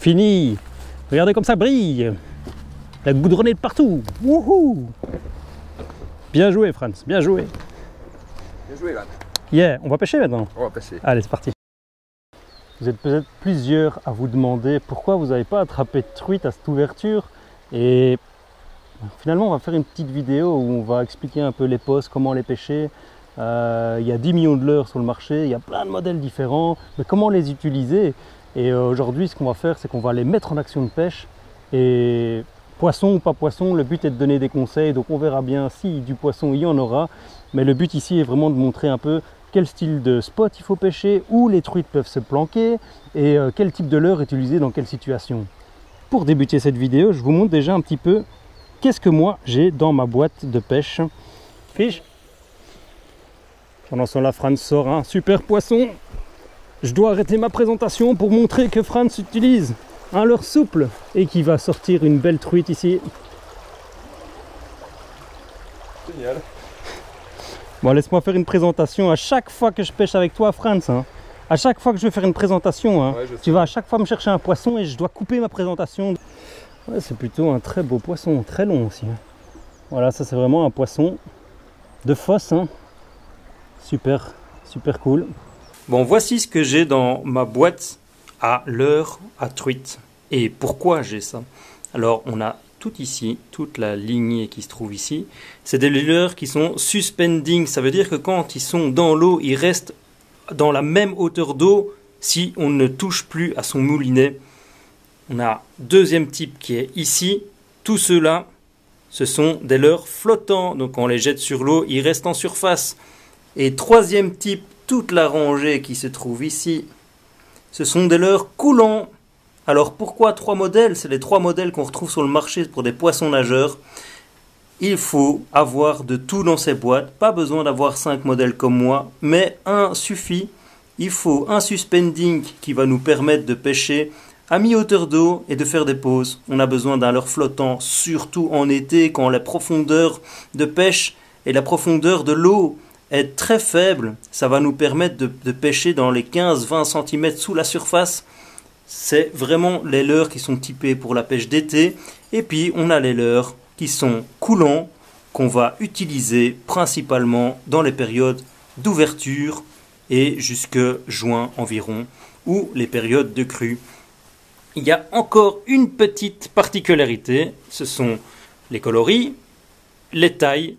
fini. Regardez comme ça brille. La goudronnée de partout. Wouhou. Bien joué, Franz, bien joué. Bien joué, là. Yeah, on va pêcher maintenant. On va pêcher. Allez, c'est parti. Vous êtes peut-être plusieurs à vous demander pourquoi vous n'avez pas attrapé de truite à cette ouverture. Et finalement, on va faire une petite vidéo où on va expliquer un peu les postes, comment les pêcher. Il y a 10 millions de leurres sur le marché, il y a plein de modèles différents, mais comment les utiliser? Et aujourd'hui, ce qu'on va faire, c'est qu'on va les mettre en action de pêche. Et poisson ou pas poisson, le but est de donner des conseils, donc on verra bien si du poisson il y en aura. Mais le but ici est vraiment de montrer un peu quel style de spot il faut pêcher, où les truites peuvent se planquer et quel type de leurre utiliser dans quelle situation. Pour débuter cette vidéo, je vous montre déjà un petit peu qu'est-ce que moi j'ai dans ma boîte de pêche. Fiche. Pendant ce temps-là, Franz sort un super poisson. Je dois arrêter ma présentation pour montrer que Franz utilise un leurre souple et qui va sortir une belle truite ici. Génial. Bon, laisse-moi faire une présentation à chaque fois que je pêche avec toi, Franz. Hein. À chaque fois que je vais faire une présentation, hein, Ouais, tu vas à chaque fois me chercher un poisson et je dois couper ma présentation. Ouais, c'est plutôt un très beau poisson, très long aussi. Hein. Voilà, ça c'est vraiment un poisson de fosse. Hein. Super, super cool. Bon, voici ce que j'ai dans ma boîte à leurre à truite. Et pourquoi j'ai ça? Alors, on a tout ici, toute la lignée qui se trouve ici. C'est des leurres qui sont suspending. Ça veut dire que quand ils sont dans l'eau, ils restent dans la même hauteur d'eau si on ne touche plus à son moulinet. On a deuxième type qui est ici. Tous ceux-là, ce sont des leurres flottants. Donc, quand on les jette sur l'eau, ils restent en surface. Et troisième type, toute la rangée qui se trouve ici, ce sont des leurres coulants. Alors pourquoi 3 modèles? C'est les 3 modèles qu'on retrouve sur le marché pour des poissons nageurs. Il faut avoir de tout dans ces boîtes, pas besoin d'avoir 5 modèles comme moi, mais un suffit. Il faut un suspending qui va nous permettre de pêcher à mi-hauteur d'eau et de faire des pauses. On a besoin d'un leurre flottant, surtout en été quand la profondeur de pêche et la profondeur de l'eau est très faible. Ça va nous permettre de pêcher dans les 15-20 cm sous la surface. C'est vraiment les leurres qui sont typés pour la pêche d'été. Et puis on a les leurres qui sont coulants, qu'on va utiliser principalement dans les périodes d'ouverture et jusque juin environ, ou les périodes de crue. Il y a encore une petite particularité, ce sont les coloris, les tailles,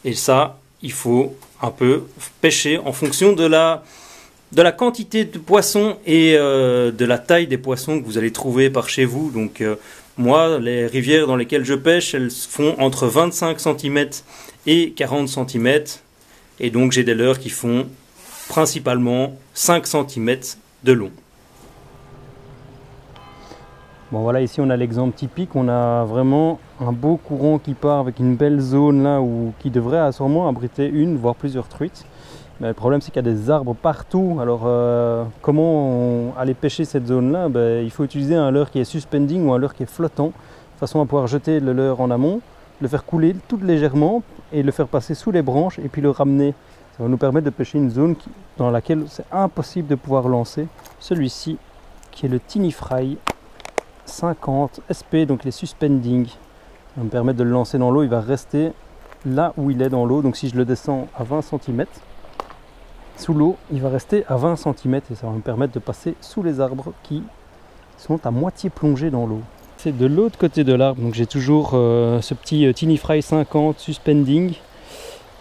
et ça, il faut un peu pêcher en fonction de la quantité de poissons et de la taille des poissons que vous allez trouver par chez vous. Donc moi, les rivières dans lesquelles je pêche, elles font entre 25 cm et 40 cm. Et donc j'ai des leurres qui font principalement 5 cm de long. Bon voilà, ici on a l'exemple typique, on a vraiment un beau courant qui part avec une belle zone là où qui devrait sûrement abriter une voire plusieurs truites. Mais le problème c'est qu'il y a des arbres partout, alors comment aller pêcher cette zone là? Il faut utiliser un leurre qui est suspending ou un leurre qui est flottant, de façon à pouvoir jeter le leurre en amont, le faire couler tout légèrement et le faire passer sous les branches et puis le ramener. Ça va nous permettre de pêcher une zone dans laquelle c'est impossible de pouvoir lancer. Celui-ci qui est le Tiny Fry 50 SP, donc les suspending. Ça va me permettre de le lancer dans l'eau, il va rester là où il est dans l'eau. Donc si je le descends à 20 cm sous l'eau, il va rester à 20 cm et ça va me permettre de passer sous les arbres qui sont à moitié plongés dans l'eau. C'est de l'autre côté de l'arbre, donc j'ai toujours ce petit Tiny Fry 50 suspending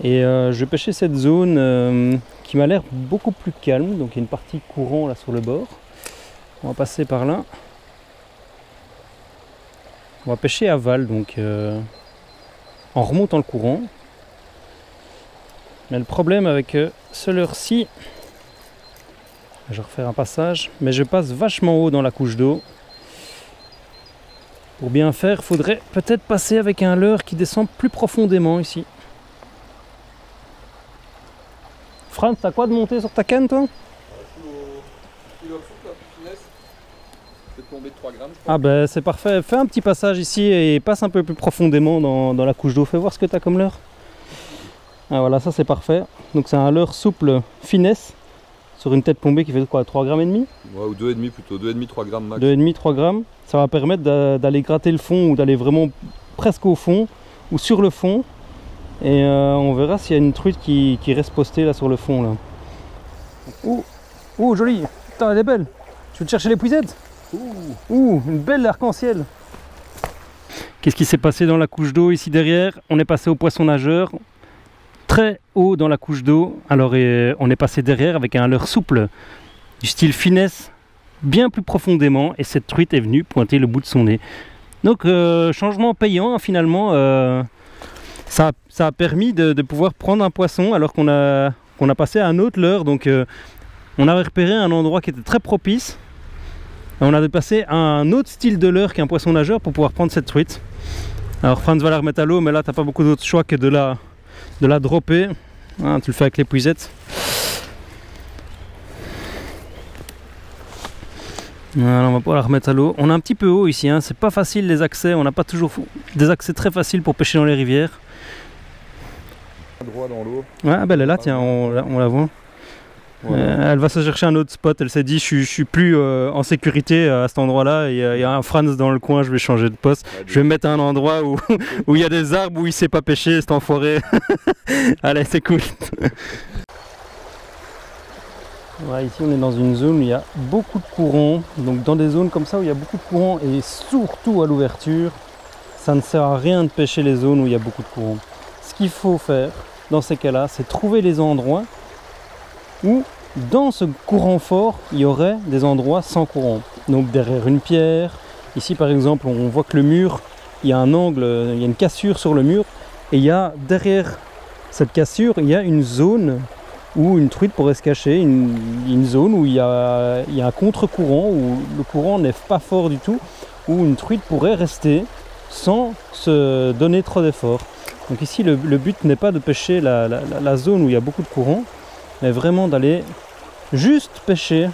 et je pêchais cette zone qui m'a l'air beaucoup plus calme. Donc il y a une partie courant là sur le bord, on va passer par là. On va pêcher à val, donc en remontant le courant. Mais le problème avec ce leurre-ci, je vais refaire un passage, mais je passe vachement haut dans la couche d'eau. Pour bien faire, il faudrait peut-être passer avec un leurre qui descend plus profondément ici. Franz, t'as quoi de monter sur ta canne, toi? Tomber de 3 grammes, ah ben c'est parfait, fais un petit passage ici et passe un peu plus profondément dans la couche d'eau, fais voir ce que tu as comme leurre. Ah voilà, ça c'est parfait, donc c'est un leurre souple finesse sur une tête plombée qui fait quoi, 3,5 grammes? Ouais, ou 2,5 plutôt, 2,5-3 grammes max. 2,5, 3 grammes. Ça va permettre d'aller gratter le fond ou d'aller vraiment presque au fond ou sur le fond. Et on verra s'il y a une truite qui reste postée là sur le fond là. Ouh, jolie. Putain, elle est belle. Je vais te chercher l'épuisette. Ouh, une belle arc-en-ciel. Qu'est-ce qui s'est passé dans la couche d'eau ici derrière? On est passé au poisson nageur, très haut dans la couche d'eau. Alors on est passé derrière avec un leurre souple, du style finesse, bien plus profondément. Et cette truite est venue pointer le bout de son nez. Donc changement payant hein, finalement. Ça a permis de pouvoir prendre un poisson alors qu'on a passé à un autre leurre. Donc on a repéré un endroit qui était très propice. On a passé à un autre style de leurre qu'un poisson nageur pour pouvoir prendre cette truite. Alors Franz va la remettre à l'eau, mais là t'as pas beaucoup d'autres choix que de la dropper. Hein, tu le fais avec l'épuisette. Voilà, on va pouvoir la remettre à l'eau. On est un petit peu haut ici, hein. C'est pas facile les accès, on n'a pas toujours des accès très faciles pour pêcher dans les rivières. Droit dans l'eau. Ouais, ben elle est là, tiens, on la voit. Voilà. Elle va se chercher un autre spot, elle s'est dit je suis plus en sécurité à cet endroit là, il y a un Franz dans le coin, je vais changer de poste, je vais me mettre à un endroit où il y a des arbres, où il sait pas pêcher cet enfoiré. Allez, c'est cool. Voilà, ici on est dans une zone où il y a beaucoup de courants, donc dans des zones comme ça où il y a beaucoup de courants et surtout à l'ouverture, ça ne sert à rien de pêcher les zones où il y a beaucoup de courants. Ce qu'il faut faire dans ces cas là, c'est trouver les endroits où dans ce courant fort il y aurait des endroits sans courant, donc derrière une pierre. Ici par exemple on voit que le mur, il y a un angle, il y a une cassure sur le mur et il y a derrière cette cassure il y a une zone où une truite pourrait se cacher, une zone où il y a un contre-courant, où le courant n'est pas fort du tout, où une truite pourrait rester sans se donner trop d'efforts. Donc ici le but n'est pas de pêcher la zone où il y a beaucoup de courant, mais vraiment d'aller juste pêcher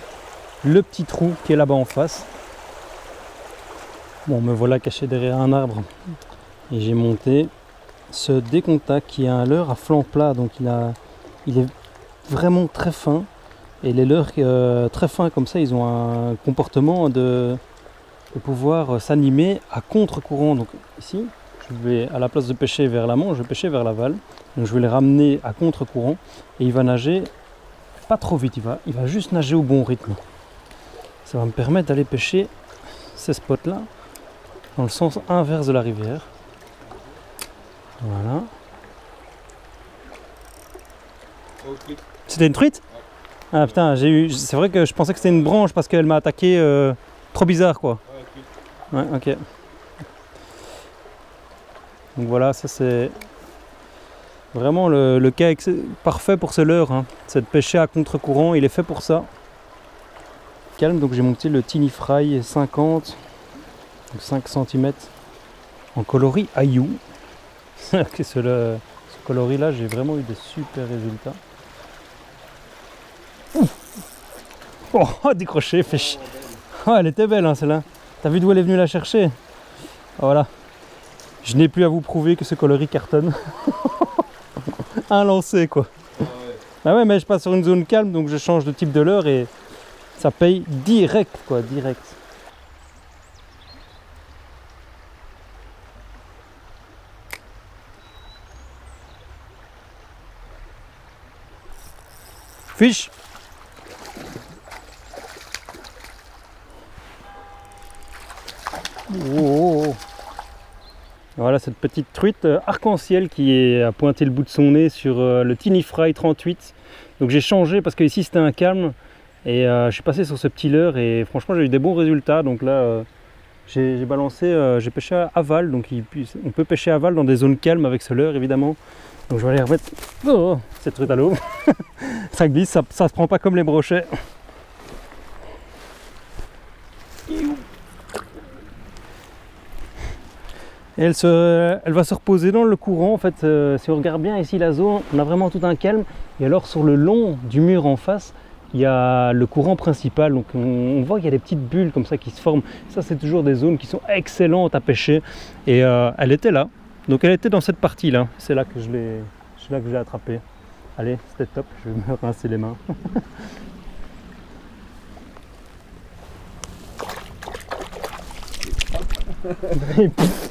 le petit trou qui est là-bas en face. Bon, me voilà caché derrière un arbre et j'ai monté ce décontact qui est un leurre à flanc plat, donc il est vraiment très fin, et les leurres très fins comme ça ils ont un comportement de pouvoir s'animer à contre-courant. Donc ici je vais, à la place de pêcher vers l'amont, je vais pêcher vers l'aval. Donc je vais les ramener à contre-courant et il va nager pas trop vite, il va juste nager au bon rythme. Ça va me permettre d'aller pêcher ces spots là dans le sens inverse de la rivière. Voilà. C'était une truite? Ah putain, c'est vrai que je pensais que c'était une branche parce qu'elle m'a attaqué trop bizarre quoi. Ouais, ok. Donc voilà, ça c'est vraiment le cas parfait pour ce leurre, hein. C'est de pêcher à contre-courant, il est fait pour ça. Calme, donc j'ai monté le Tiny Fry 50, donc 5 cm en coloris Ayou. ce coloris là, j'ai vraiment eu de super résultats. Oh, décroché, fait chier. Oh, elle était belle hein, celle-là. T'as vu d'où elle est venue la chercher? Voilà. Je n'ai plus à vous prouver que ce coloris cartonne. Un lancé quoi. Ah ouais, mais je passe sur une zone calme, donc je change de type de leurre et ça paye direct quoi, direct. Fiche. Oh. Voilà cette petite truite arc-en-ciel qui a pointé le bout de son nez sur le Tiny Fry 38. Donc j'ai changé parce que ici c'était un calme et je suis passé sur ce petit leurre et franchement j'ai eu des bons résultats. Donc là j'ai balancé, j'ai pêché à aval, donc on peut pêcher à aval dans des zones calmes avec ce leurre évidemment. Donc je vais aller remettre cette truite à l'eau. Ça glisse, ça se prend pas comme les brochets. Et elle va se reposer dans le courant. En fait, si on regarde bien ici la zone, on a vraiment tout un calme. Et alors sur le long du mur en face, il y a le courant principal. Donc on voit qu'il y a des petites bulles comme ça qui se forment. Ça, c'est toujours des zones qui sont excellentes à pêcher. Et elle était là. Donc elle était dans cette partie-là. C'est là que je l'ai attrapée. Allez, c'était top. Je vais me rincer les mains. Et pff.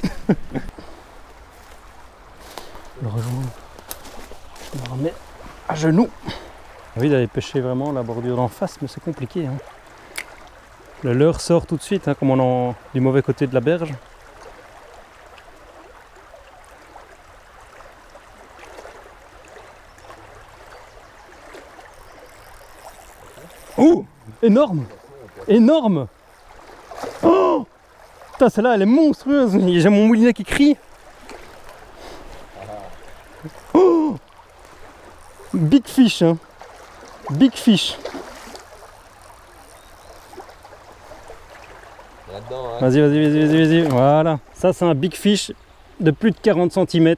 Le rejoindre. Je me remets à genoux. J'ai envie d'aller pêcher vraiment la bordure d'en face, mais c'est compliqué. Hein. Le leurre sort tout de suite, hein, comme on est du mauvais côté de la berge. Oh, énorme, énorme. Oh, putain, celle-là, elle est monstrueuse. J'ai mon moulinet qui crie. Oh, big fish, hein. Big fish. Là-dedans, hein. Vas-y. Voilà. Ça, c'est un big fish de plus de 40 cm.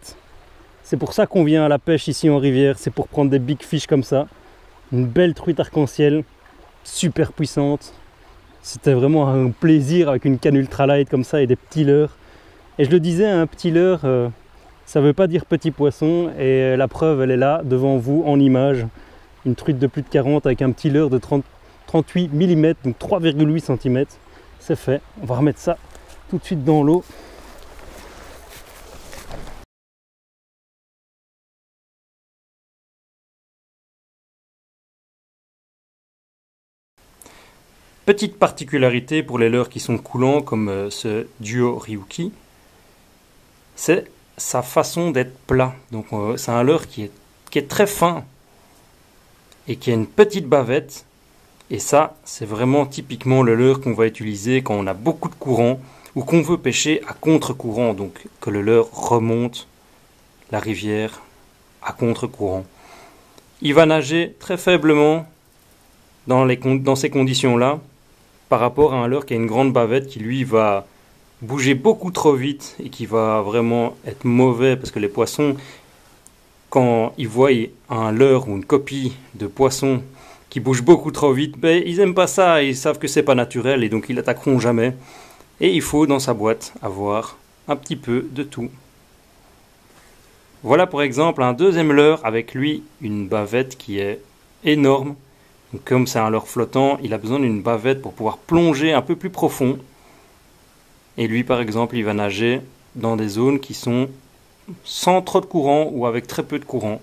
C'est pour ça qu'on vient à la pêche ici en rivière. C'est pour prendre des big fish comme ça. Une belle truite arc-en-ciel. Super puissante. C'était vraiment un plaisir avec une canne ultralight comme ça et des petits leurres. Et je le disais, un petit leurre, ça veut pas dire petit poisson. Et la preuve, elle est là, devant vous, en image. Une truite de plus de 40 avec un petit leurre de 38 mm, donc 3,8 cm. C'est fait. On va remettre ça tout de suite dans l'eau. Petite particularité pour les leurres qui sont coulants comme ce Duo Ryuki, c'est sa façon d'être plat. Donc c'est un leurre qui est très fin et qui a une petite bavette. Et ça, c'est vraiment typiquement le leurre qu'on va utiliser quand on a beaucoup de courant ou qu'on veut pêcher à contre-courant. Donc que le leurre remonte la rivière à contre-courant. Il va nager très faiblement dans ces conditions-là, par rapport à un leurre qui a une grande bavette qui lui va bouger beaucoup trop vite et qui va vraiment être mauvais parce que les poissons, quand ils voient un leurre ou une copie de poisson qui bouge beaucoup trop vite, ben, ils n'aiment pas ça, ils savent que c'est pas naturel et donc ils l'attaqueront jamais. Et il faut dans sa boîte avoir un petit peu de tout. Voilà pour exemple un deuxième leurre avec lui une bavette qui est énorme. Donc, comme c'est un leurre flottant, il a besoin d'une bavette pour pouvoir plonger un peu plus profond. Et lui, par exemple, il va nager dans des zones qui sont sans trop de courant ou avec très peu de courant.